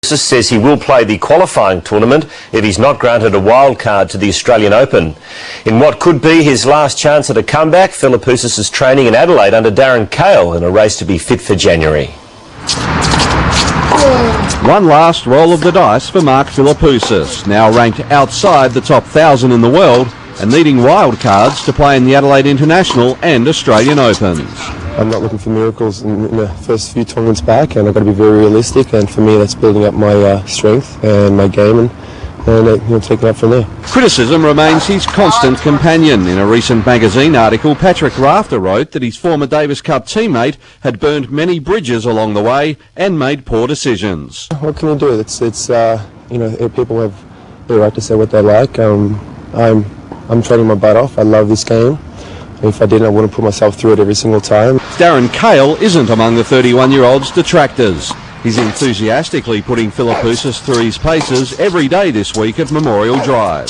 says he will play the qualifying tournament if he's not granted a wild card to the Australian Open. In what could be his last chance at a comeback, Philippoussis is training in Adelaide under Darren Cahill in a race to be fit for January. One last roll of the dice for Mark Philippoussis, now ranked outside the top 1,000 in the world and needing wild cards to play in the Adelaide International and Australian Opens. I'm not looking for miracles in the first few tournaments back, and I've got to be very realistic, and for me that's building up my strength and my game and take it up from there. Criticism remains his constant companion. In a recent magazine article, Patrick Rafter wrote that his former Davis Cup teammate had burned many bridges along the way and made poor decisions. What can you do? It's people have the right to say what they like. I'm training my butt off. I love this game. If I didn't, I wouldn't put myself through it every single time. Darren Cahill isn't among the 31-year-old's detractors. He's enthusiastically putting Philippoussis through his paces every day this week at Memorial Drive.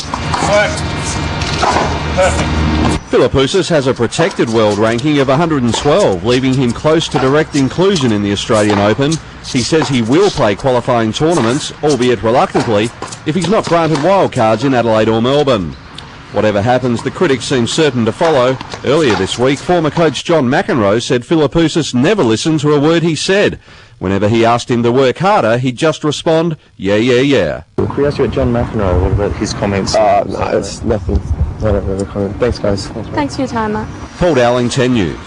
Philippoussis has a protected world ranking of 112, leaving him close to direct inclusion in the Australian Open. He says he will play qualifying tournaments, albeit reluctantly, if he's not granted wildcards in Adelaide or Melbourne. Whatever happens, the critics seem certain to follow. Earlier this week, former coach John McEnroe said Philippoussis never listened to a word he said. Whenever he asked him to work harder, he'd just respond, yeah, yeah, yeah. Can we ask you about John McEnroe? What about his comments? No, it's nothing. I don't have a comment. Thanks, guys. Thanks for your time, Matt. Paul Dowling, 10 News.